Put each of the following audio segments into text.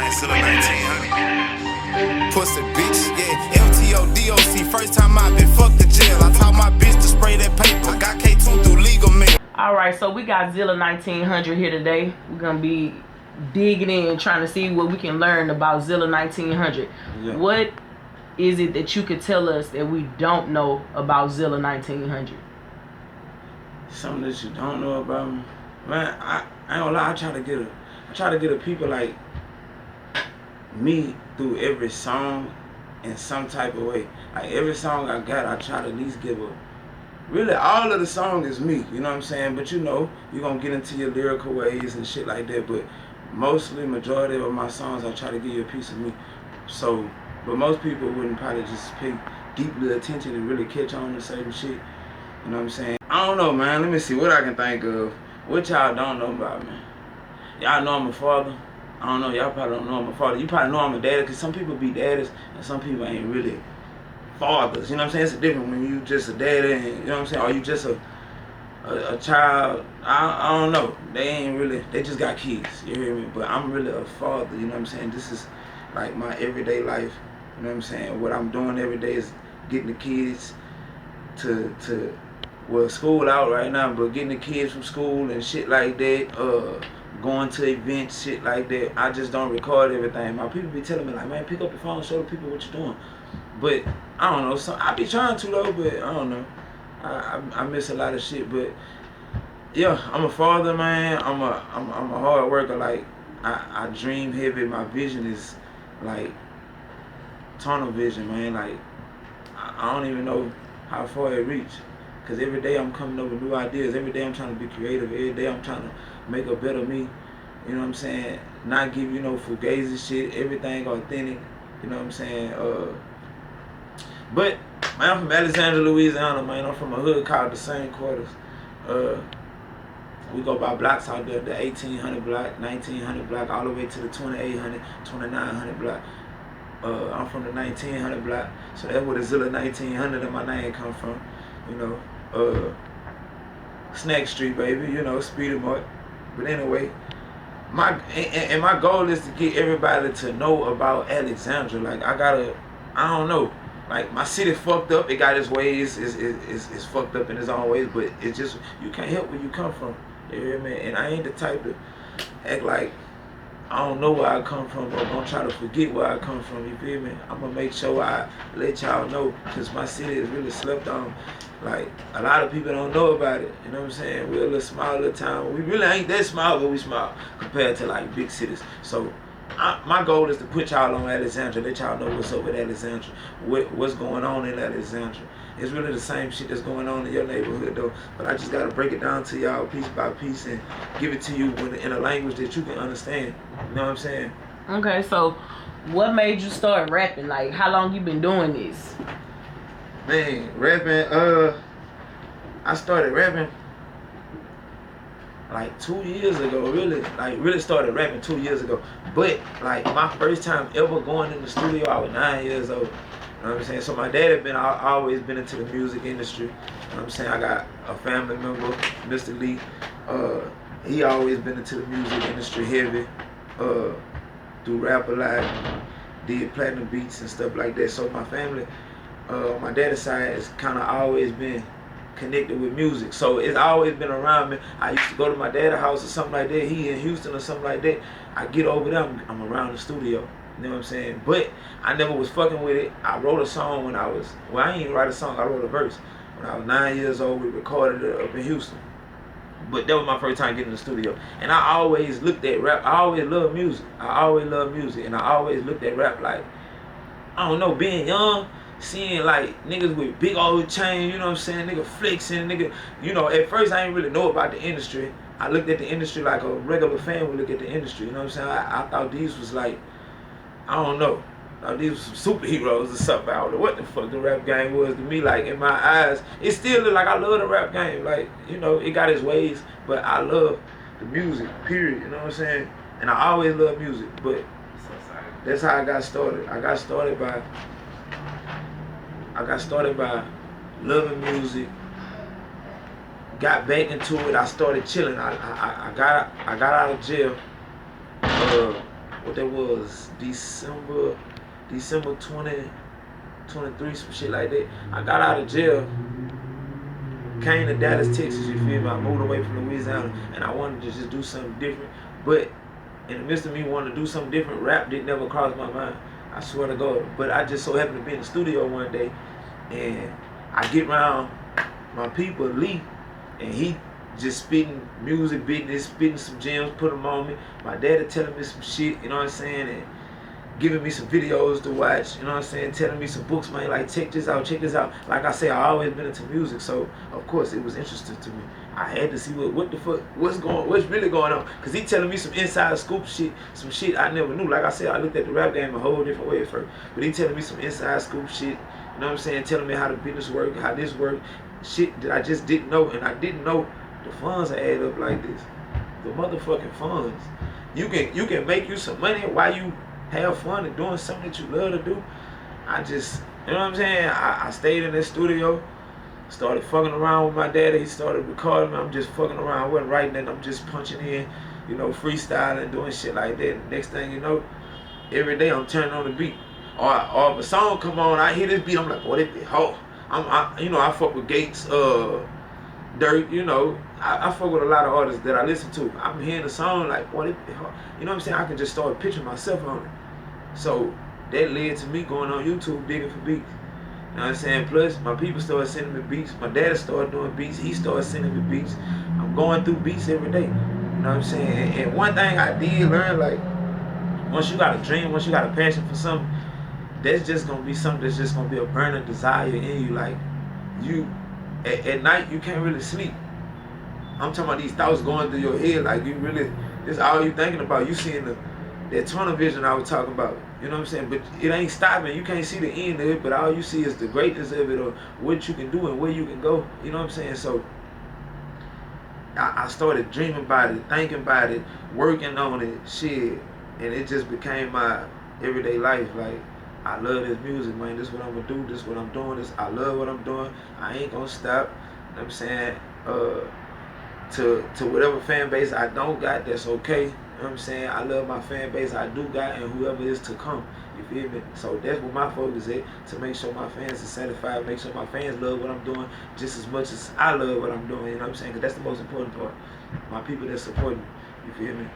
zillaa1900. Pussy bitch, yeah, LTO DOC. First time I been fucked to jail. I taught my bitch to spray that paper. I got K2 through legal mail. Alright, so we got zillaa1900 here today. We're gonna be digging in, trying to see what we can learn about zillaa1900. Yeah. What is it that you could tell us that we don't know about zillaa1900? Something that you don't know about me, man. I ain't gonna lie. I try to get a people like me through every song in some type of way. Like every song I got, I try to at least give a. Really, all of the song is me. You know what I'm saying? But you know, you're gonna get into your lyrical ways and shit like that. But mostly, majority of my songs, I try to give you a piece of me. So, but most people wouldn't probably just pay deeply attention and really catch on to certain shit. You know what I'm saying? I don't know, man. Let me see what I can think of. What y'all don't know about me? Y'all know I'm a father. I don't know. Y'all probably don't know I'm a father. You probably know I'm a daddy, because some people be daddies and some people ain't really fathers. You know what I'm saying? It's a difference when you just a daddy and, you know what I'm saying? Or you just a child. I don't know. They ain't really, they just got kids. You hear me? But I'm really a father. You know what I'm saying? This is like my everyday life. You know what I'm saying? What I'm doing every day is getting the kids to well, school out right now, but getting the kids from school and shit like that, going to events, shit like that. I just don't record everything. My people be telling me like, man, pick up the phone, show the people what you're doing. But I don't know. So I be trying to though, but I don't know. I miss a lot of shit. But yeah, I'm a father, man. I'm a hard worker. Like I dream heavy. My vision is like tunnel vision, man. Like I don't even know how far it reach. Because every day I'm coming up with new ideas. Every day I'm trying to be creative. Every day I'm trying to make a better me. You know what I'm saying? Not give you no fugazi shit. Everything authentic. You know what I'm saying? But man, I'm from Alexandria, Louisiana, man. I'm from a hood called the Same Quarters. We go by blocks out there, the 1800 block, 1900 block, all the way to the 2800, 2900 block. I'm from the 1900 block, so that's where the zillaa1900 and my name come from. You know, Snack Street, baby. You know, speed 'em up. But anyway, my goal is to get everybody to know about Alexandria. Like I don't know. Like my city fucked up. It got its ways. It's fucked up in its own ways. But it's just you can't help where you come from. You hear me? And I ain't the type to act like I don't know where I come from or gonna try to forget where I come from, you feel me? I'm gonna make sure I let y'all know, because my city is really slept on. Like, a lot of people don't know about it, you know what I'm saying? We're a little small little town. We really ain't that small, but we small compared to like big cities. So my goal is to put y'all on Alexandria, let y'all know what's up with Alexandria, what's going on in Alexandria. It's really the same shit that's going on in your neighborhood though, but I just gotta break it down to y'all piece by piece and give it to you in a language that you can understand. You know what I'm saying? Okay, so what made you start rapping? Like, how long you been doing this? Man, rapping, I started rapping like 2 years ago, really. Like, really started rapping 2 years ago. But, like, my first time ever going in the studio, I was 9 years old. You know what I'm saying? So my dad had always been into the music industry. You know what I'm saying? I got a family member, Mr. Lee. He always been into the music industry heavy. Do rap a lot, did platinum beats and stuff like that. So my family, my dad's side has kind of always been connected with music. So it's always been around me. I used to go to my dad's house or something like that. He in Houston or something like that. I get over there, I'm around the studio. You know what I'm saying? But I never was fucking with it. I wrote a song when I was, well, I didn't even write a song, I wrote a verse. When I was 9 years old, we recorded it up in Houston. But that was my first time getting in the studio. And I always looked at rap, I always loved music. I always loved music. And I always looked at rap like, I don't know, being young, seeing like niggas with big old chain, you know what I'm saying? Nigga flexing, nigga, you know, at first I didn't really know about the industry. I looked at the industry like a regular fan would look at the industry, you know what I'm saying? I thought these was like, I don't know. These were some superheroes or something. I don't know what the fuck the rap game was to me. Like, in my eyes, it still look like I love the rap game. Like, you know, it got its ways, but I love the music, period. You know what I'm saying? And I always love music, but that's how I got started. I got started by loving music. Got back into it. I started chilling. I got out of jail. what that was, December 2023, some shit like that. I got out of jail, came to Dallas, Texas, you feel me? I moved away from Louisiana, and I wanted to just do something different. But in the midst of me wanting to do something different, rap didn't never cross my mind. I swear to God. But I just so happened to be in the studio one day, and I get around my people, Lee, and he just spitting music, business, spitting some gems, put them on me. My daddy telling me some shit, you know what I'm saying, and giving me some videos to watch, you know what I'm saying, telling me some books, man, like check this out, check this out. Like I say, I always been into music, so of course it was interesting to me. I had to see what the fuck, what's really going on, cause he telling me some inside scoop shit, some shit I never knew. Like I said, I looked at the rap game a whole different way at first, but he telling me some inside scoop shit, you know what I'm saying, telling me how the business work, how this work, shit that I just didn't know, and I didn't know the funds add up like this. The motherfucking funds. You can make you some money while you have fun and doing something that you love to do. I just, you know what I'm saying? I stayed in this studio, started fucking around with my daddy. He started recording me. I'm just fucking around. I wasn't writing it. I'm just punching in, you know, freestyling, doing shit like that. Next thing you know, every day I'm turning on the beat. Or if a song come on, I hear this beat, I'm like, boy, this beat hard. You know, I fuck with Gates, Dirt, you know, I fuck with a lot of artists that I listen to. I'm hearing the song like, boy, this beat hard. You know what I'm saying? I can just start picturing myself on it. So that led to me going on YouTube digging for beats. You know what I'm saying? Plus, my people started sending me beats. My dad started doing beats. He started sending me beats. I'm going through beats every day. You know what I'm saying? And one thing I did learn, like, once you got a dream, once you got a passion for something, that's just going to be something that's just going to be a burning desire in you. Like, you, at night, you can't really sleep. I'm talking about these thoughts going through your head. Like, you really, this all you thinking about. You seeing that tunnel vision I was talking about. You know what I'm saying? But it ain't stopping. You can't see the end of it, but all you see is the greatness of it, or what you can do and where you can go. You know what I'm saying? So I started dreaming about it, thinking about it, working on it, shit. And it just became my everyday life. Like, I love this music, man. This is what I'm gonna do. This is what I'm doing. I love what I'm doing. I ain't gonna stop. You know what I'm saying? To whatever fan base I don't got, that's okay. You know what I'm saying? I love my fan base I do got, and whoever is to come. You feel me? So that's what my focus is, to make sure my fans are satisfied, make sure my fans love what I'm doing just as much as I love what I'm doing. You know what I'm saying? Because that's the most important part. My people that support me. You feel me?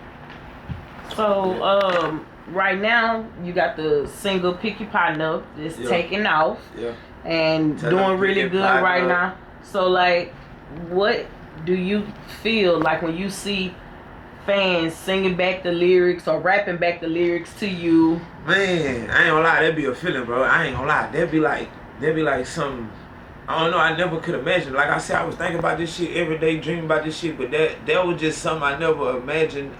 So, right now, you got the single Pick Your Partner Up. It's taking off. Yeah. And doing really good right now. So, like, what do you feel like when you see fans singing back the lyrics or rapping back the lyrics to you? Man, I ain't gonna lie, that'd be a feeling, bro. I ain't gonna lie. That'd be like something, I don't know, I never could imagine. Like I said, I was thinking about this shit every day, dreaming about this shit, but that was just something I never imagined.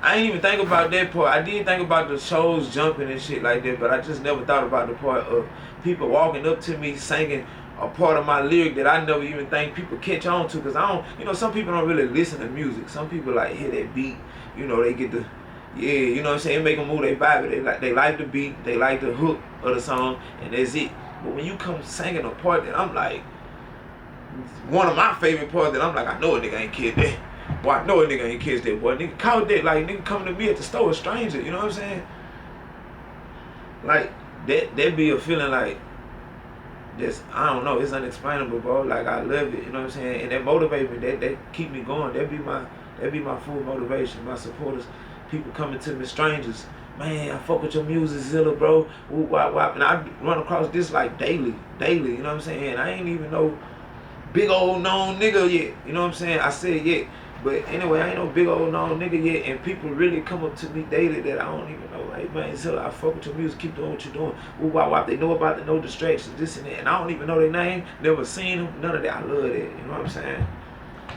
I ain't even think about that part. I did think about the shows jumping and shit like that, but I just never thought about the part of people walking up to me singing a part of my lyric that I never even think people catch on to. Because I don't, you know, some people don't really listen to music. Some people like hear that beat, you know, they get the, yeah, you know what I'm saying, it make them move their body. They like the beat, they like the hook of the song, and that's it. But when you come singing a part that I'm like, one of my favorite parts that I'm like, I know a nigga ain't kid that. Boy, I know a nigga ain't catch that, boy. Nigga caught that, like, nigga coming to me at the store, a stranger, you know what I'm saying? Like, that be a feeling like, that's, I don't know, it's unexplainable, bro. Like, I love it, you know what I'm saying? And that motivate me, that keep me going. That be my full motivation, my supporters, people coming to me, strangers. Man, I fuck with your music, Zilla, bro. Whoop, wop, wop. And I run across this, like, daily, you know what I'm saying? I ain't even no big old known nigga yet, you know what I'm saying? I said yet. But anyway, I ain't no big old known nigga yet, and people really come up to me daily that I don't even know. Hey man, so I fuck with your music, keep doing what you're doing. Ooh, wop, wop. They know about the no distractions, this and that, and I don't even know their name, never seen them, none of that. I love that, you know what I'm saying?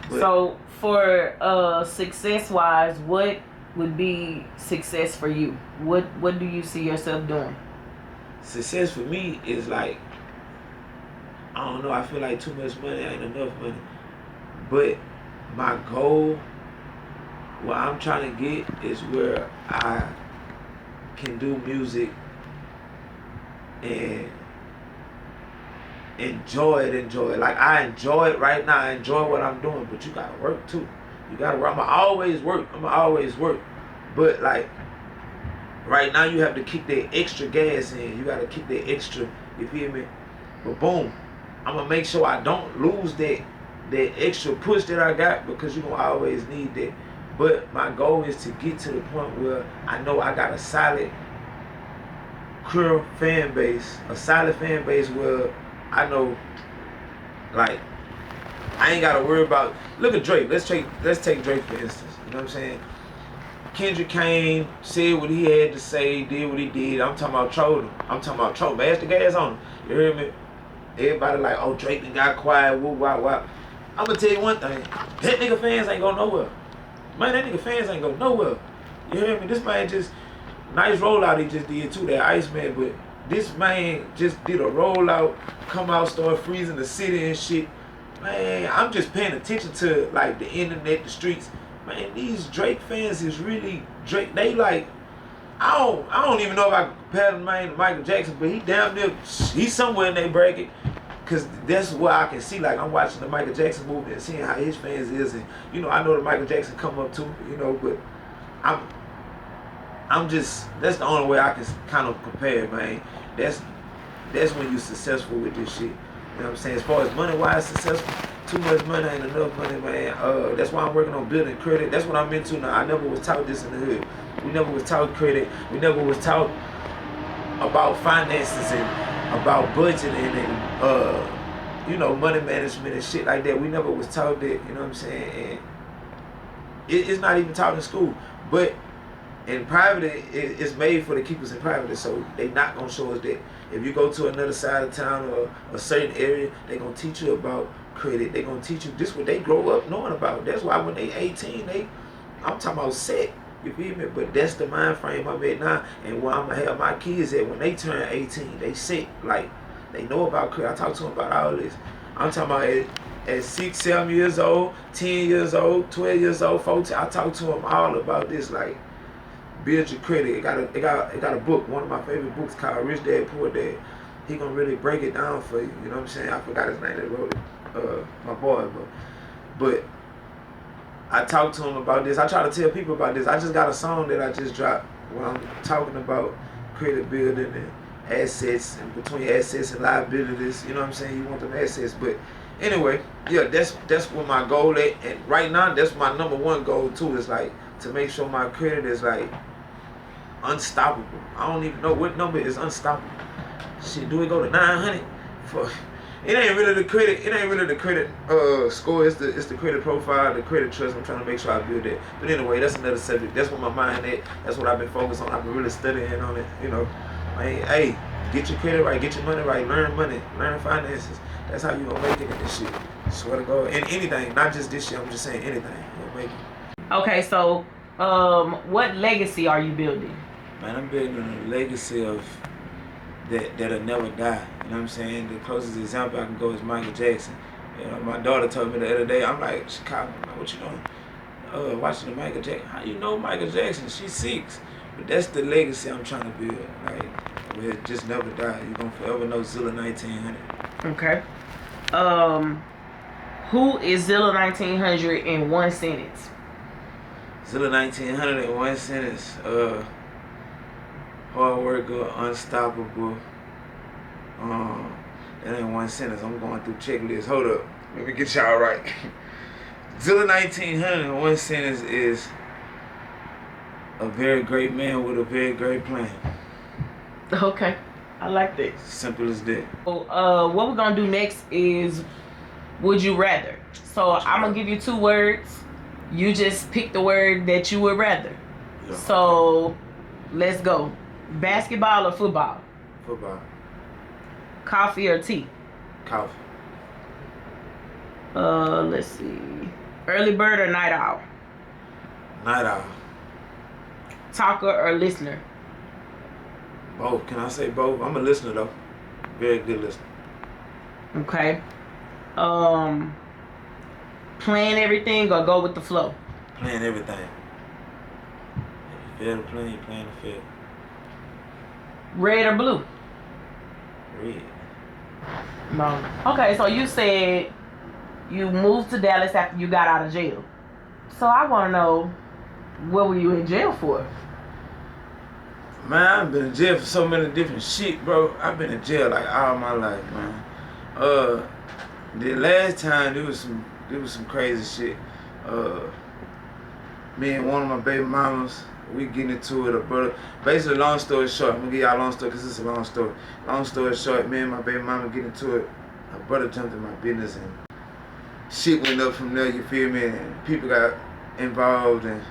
But, so for success wise, what would be success for you? What do you see yourself doing? Success for me is like, I don't know, I feel like too much money ain't enough money. But my goal, what I'm trying to get, is where I can do music and enjoy it. Like, I enjoy it right now. I enjoy what I'm doing, but you gotta work too. You gotta work. I'ma always work. But like, Right now you have to kick that extra gas in. You gotta kick that extra, you feel me? But boom, I'm gonna make sure I don't lose that extra push that I got, because you're gonna always need that. But my goal is to get to the point where I know I got a solid fan base, where I know, like, I ain't gotta worry about. Look at Drake. Let's take Drake for instance. You know what I'm saying? Kendrick came, said what he had to say, did what he did. I'm talking about trolled him. I'm talking about troll. Mash the gas on him. You hear me? Everybody like, oh, Drake done got quiet, woo, wah, wah. I'm gonna tell you one thing. That nigga fans ain't go nowhere. Man, that nigga fans ain't go nowhere. You hear me? This man just, nice rollout he just did too, that Iceman. But this man just did a rollout, come out, start freezing the city and shit. Man, I'm just paying attention to, like, the internet, the streets. Man, these Drake fans is really Drake. They like, I don't even know if I can compare the man to Michael Jackson, but he damn near, he's somewhere in their bracket. Cause that's what I can see. Like, I'm watching the Michael Jackson movie and seeing how his fans is, and you know, I know the Michael Jackson come up too, you know, but I'm just, that's the only way I can kind of compare, man. That's when you're successful with this shit. You know what I'm saying? As far as money-wise successful, too much money ain't enough money, man. That's why I'm working on building credit. That's what I'm into now. I never was taught this in the hood. We never was taught credit. We never was taught about finances and about budgeting and you know, money management and shit like that. We never was taught that. You know what I'm saying? And it's not even taught in school. But in private, it's made for the keepers in private. So they not gonna show us that. If you go to another side of town or a certain area, they gonna teach you about credit. They gonna teach you this, what they grow up knowing about. That's why when they 18, I'm talking about set. You feel me? But that's the mind frame I'm at now, and where I'm gonna have my kids at when they turn 18. They set, like, they know about credit. I talk to them about all this. I'm talking about at 6, 7 years old, 10 years old, 12 years old, 14. I talk to them all about this, like, build your credit. It got a book, one of my favorite books called Rich Dad Poor Dad. He gonna really break it down for you. You know what I'm saying? I forgot his name that wrote it. My boy, but I talk to him about this. I try to tell people about this. I just got a song that I just dropped where I'm talking about credit building and assets, and between assets and liabilities. You know what I'm saying? You want them assets, but anyway, yeah, that's what my goal is. And right now, that's my #1 goal too. Is like to make sure my credit is like unstoppable. I don't even know what number is unstoppable. Shit, do it go to 900? For it ain't really the credit. It ain't really the credit score. It's the credit profile, the credit trust. I'm trying to make sure I build that. But anyway, that's another subject. That's what my mind at. That's what I've been focused on. I've been really studying on it. You know, hey, get your credit right, get your money right, learn money, learn finances. That's how you gonna make it in this shit. Swear to God. And anything, not just this shit. I'm just saying anything. You'll make it. Okay, so what legacy are you building? Man, I'm building a legacy of that'll never die. You know what I'm saying? The closest example I can go is Michael Jackson. You know, my daughter told me the other day, I'm like, Chicago, what you doing? Watching the Michael Jackson. How you know Michael Jackson? She's 6. But that's the legacy I'm trying to build. Like, where it just never die. You're gonna forever know zillaa1900. Okay. Who is zillaa1900 in one sentence? zillaa1900 in one sentence. Hard worker, unstoppable. That ain't one sentence. I'm going through checklists. Hold up. Let me get y'all right. zillaa1900 in one sentence is a very great man with a very great plan. Okay. I like that. Simple as that. So, what we're gonna do next is would you rather. So I'm gonna give you 2 words. You just pick the word that you would rather. Yeah. So let's go. Basketball or football? Football. Coffee or tea? Coffee. Let's see. Early bird or night owl? Night owl. Talker or listener? Both. Can I say both? I'm a listener though. Very good listener. Okay. Plan everything or go with the flow? Playing everything. If you fail to play, you playing the field. Red or blue? Red. No. Okay, so you said you moved to Dallas after you got out of jail. So I want to know, what were you in jail for? Man, I've been in jail for so many different shit, bro. I've been in jail like all my life, man. The last time there was some crazy shit. Me and one of my baby mamas, we getting into it, brother. Basically, long story short, I'm gonna give y'all a long story because it's a long story. Long story short, me and my baby mama get into it. My brother jumped in my business and shit went up from there, you feel me? And people got involved and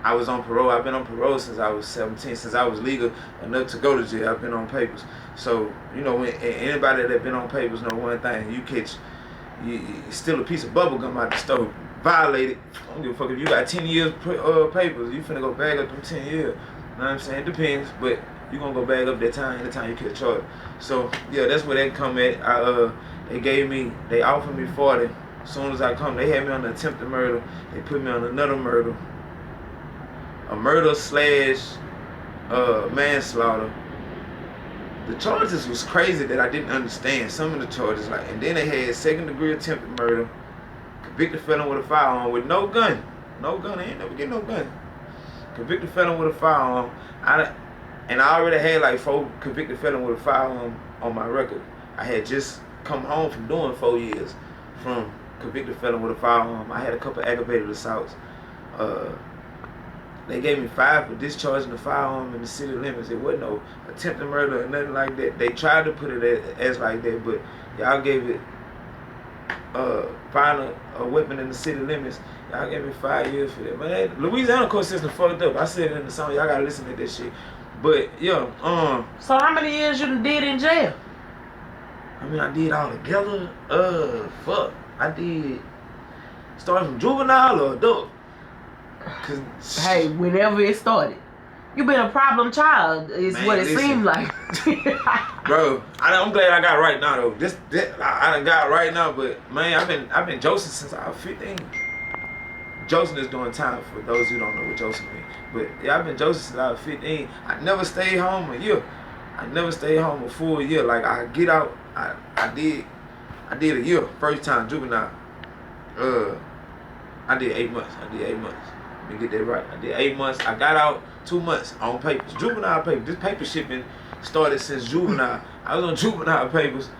I was on parole. I've been on parole since I was 17, since I was legal enough to go to jail. I've been on papers. So, you know, when anybody that been on papers know one thing, you steal a piece of bubble gum out the store, violate it. I don't give a fuck if you got 10 years papers, you finna go bag up them 10 years. You know what I'm saying? It depends, but you gonna go bag up that time anytime you get charged. So, yeah, that's where they come at. They offered me 40. As soon as I come, they had me on the attempted murder. They put me on another murder. A murder / manslaughter. The charges was crazy that I didn't understand. Some of the charges, and then they had 2nd-degree attempted murder, convicted felon with a firearm with no gun. No gun, I ain't never get no gun. Convicted felon with a firearm. And I already had like 4 convicted felon with a firearm on my record. I had just come home from doing 4 years from convicted felon with a firearm. I had a couple aggravated assaults. They gave me 5 for discharging the firearm in the city limits. It wasn't no attempted murder or nothing like that. They tried to put it as like that, but y'all gave it find a weapon in the city limits. Y'all gave me 5 years for that. Man, Louisiana court system fucked up. I said it in the song. Y'all gotta listen to that shit. But yeah, So how many years you did in jail? I mean, I did all together. Fuck. I did starting from juvenile or adult. Hey, whenever it started. You been a problem child, is Man, what it listen. seemed like. Bro, I'm glad I got right now though. I done got right now, but man, I've been Joseph since I was 15. Joseph is doing time for those who don't know what Joseph means. But yeah, I've been Joseph since I was 15. I never stayed home a year. I never stayed home a full year. Like I get out, I did a year, first time juvenile. I did 8 months. Let me get that right. I did 8 months. I got out 2 months on papers. Juvenile papers. This paper shit been started since juvenile. I was on juvenile papers.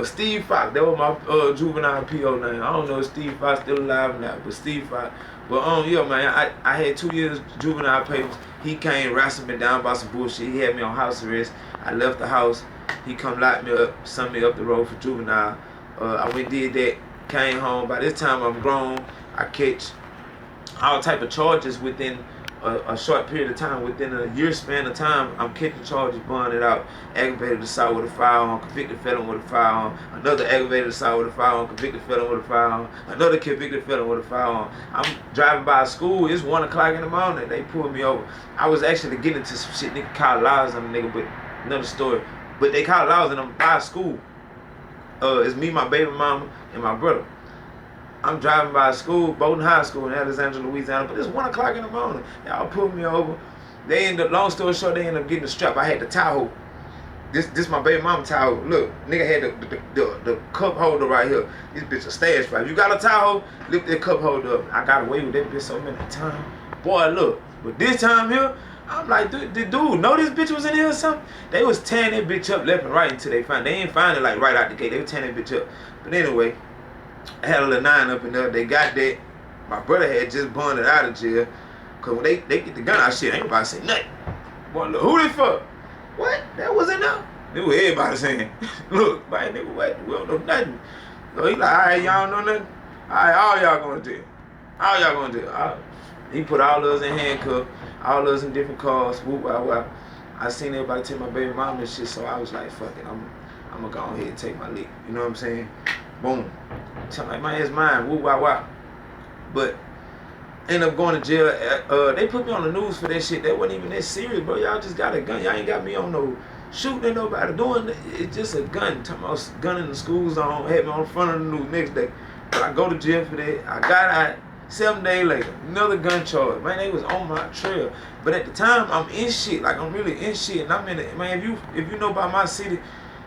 Steve Fox, that was my juvenile PO name. I don't know if Steve Fox still alive or not, but Steve Fox. But yeah, man, I had 2 years juvenile papers. He came wrestling me down about some bullshit. He had me on house arrest. I left the house. He come lock me up, sent me up the road for juvenile. I went did that, came home. By this time I'm grown. I catch all type of charges within a short period of time. Within a year span of time, I'm catching charges, bonded out, aggravated assault with a firearm, convicted felon with a firearm, another aggravated assault with a firearm, convicted felon with a firearm, another convicted felon with a firearm. I'm driving by school, it's 1 o'clock in the morning, they pulled me over. I was actually getting into some shit, nigga called laws on the nigga, but another story. But they called laws and I'm by school. It's me, my baby mama, and my brother. I'm driving by school, Bowdoin High School in Alexandria, Louisiana, but it's 1 o'clock in the morning. Y'all pulled me over. They end up, long story short, they end up getting the strap. I had the Tahoe. This my baby mama Tahoe. Look, nigga had the cup holder right here. This bitch a stash pipe. You got a Tahoe? Lift that cup holder up. I got away with that bitch so many times. Boy, look. But this time here, I'm like, dude, know this bitch was in here or something? They was tearing that bitch up left and right until they find it. They ain't find it like right out the gate. They were tearing that bitch up. But anyway, I had a little 9 up in there. They got that. My brother had just bonded out of jail. Cause when they get the gun out, shit, ain't nobody say nothing. Boy, look, who they fuck? What? That wasn't enough. It was everybody saying, look, man, nigga, what? We don't know nothing. So he like, all right, y'all don't know nothing? All right, all y'all going to jail. All y'all going to jail. He put all of us in handcuffs, all of us in different cars, whoop, wow, wow. I seen everybody take my baby mama and shit, so I was like, fuck it, I'm going to go ahead and take my lick. You know what I'm saying? Boom. Tell me, my ass mine, whoop, wow, wow. But end up going to jail. They put me on the news for that shit. That wasn't even that serious, bro. Y'all just got a gun. Y'all ain't got me on no shooting at nobody doing it. It's just a gun. Talking about gun in the school zone. Had me on front of the news next day. But I go to jail for that. I got out 7 days later. Another gun charge. Man, they was on my trail. But at the time, I'm in shit. Like, I'm really in shit. And I'm in it. Man, if you know about my city,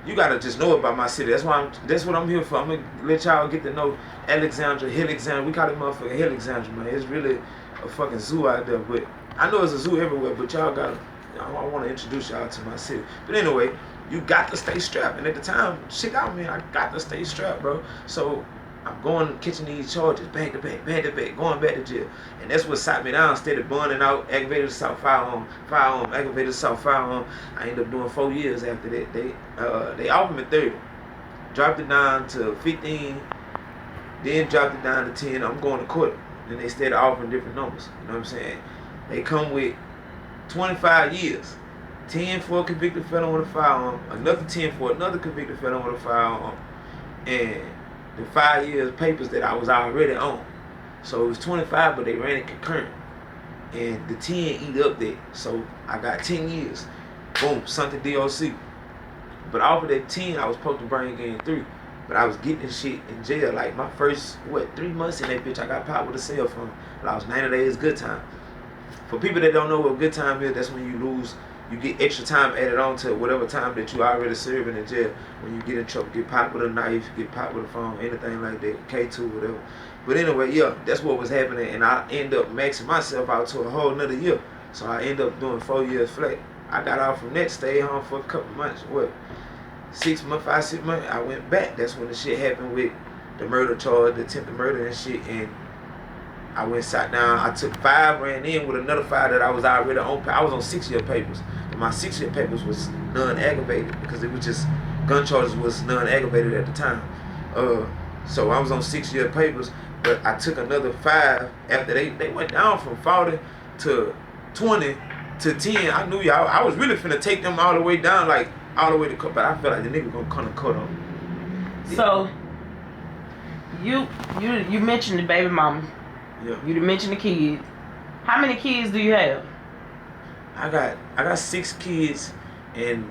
you gotta just know about my city. That's what I'm here for. I'm gonna let y'all get to know Alexandria, Hillexandria. We call it motherfucking Hillexandria, man. It's really a fucking zoo out there. But I know it's a zoo everywhere, but y'all gotta I want to introduce y'all to my city. But anyway, you got to stay strapped. And at the time, shit got me. I got to stay strapped, bro. So I'm going catching these charges, back to back, going back to jail. And that's what sat me down. Instead of burning out aggravated assault firearm, aggravated assault firearm, I ended up doing 4 years after that. They offered me 30, dropped it down to 15, then dropped it down to 10. I'm going to court. Then they started offering different numbers. You know what I'm saying? They come with 25 years, 10 for a convicted felon with a firearm, another 10 for another convicted felon with a firearm, and the 5 years papers that I was already on. So it was 25, but they ran it concurrent. And the 10 eat up that. So I got 10 years. Boom, sent to DOC. But off of that 10, I was supposed to bring in 3. But I was getting shit in jail. Like my first, 3 months in that bitch, I got popped with a cell phone. I was 90 days good time. For people that don't know what good time is, that's when you lose. You get extra time added on to whatever time that you already serving in jail. When you get in trouble, get popped with a knife, get popped with a phone, anything like that, K2, whatever. But anyway, yeah, that's what was happening, and I end up maxing myself out to a whole nother year. So I end up doing 4 years flat. I got out from that, stayed home for a couple months. 6 months, 5, 6 months. I went back. That's when the shit happened with the murder charge, the attempted murder and shit, and I went sat down. I took 5, ran in with another 5 that I was already on. I was on 6-year papers. But my 6-year papers was non-aggravated because it was just gun charges was non-aggravated at the time. So I was on 6-year papers, but I took another 5 after they went down from 40 to 20 to 10. I knew I was really finna take them all the way down, like all the way to cut. But I felt like the nigga gonna come and cut them. So you mentioned the baby mama. Yeah. You mentioned the kids. How many kids do you have? I got 6 kids, and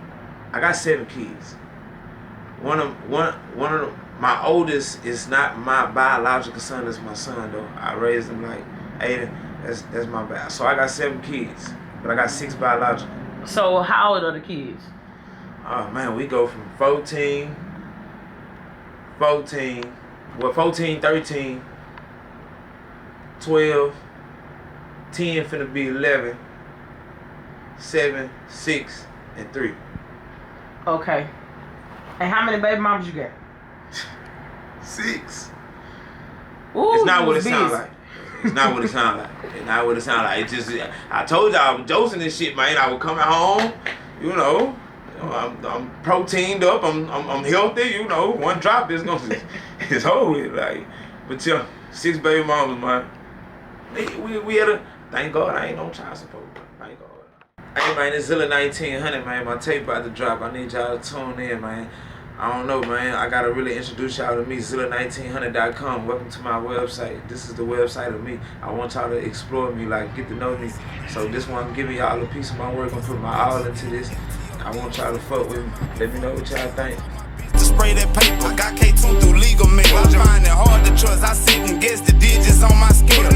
I got 7 kids. One of them, my oldest is not my biological son. It's my son though. I raised him like Aiden. That's my bad. So I got 7 kids, but I got 6 biological. So how old are the kids? Oh man, we go from 14, 13, 12, 10 finna be 11, 7, 6, and 3. Okay. And how many baby mamas you got? 6. Ooh, It's not what it busy. sounds like. It's not what it sounds like. It's not what it sounds like. It just, I told y'all I was dosing this shit, man. I was coming home, you know, I'm proteined up, I'm healthy, you know. One drop is gonna, it's over, like. But yeah, 6 baby mamas, man. We had a, thank God I ain't on child support. Thank God. Hey man, it's zillaa1900, man. My tape about to drop. I need y'all to tune in, man. I don't know, man. I gotta really introduce y'all to me, zillaa1900.com. Welcome to my website. This is the website of me. I want y'all to explore me, like get to know me. So this one, I'm giving y'all a piece of my work. I'm putting my all into this. I want y'all to fuck with me. Let me know what y'all think. Spray that paper. I got K2 through legal mail. I find it hard to trust. I sit and guess the digits on my scale.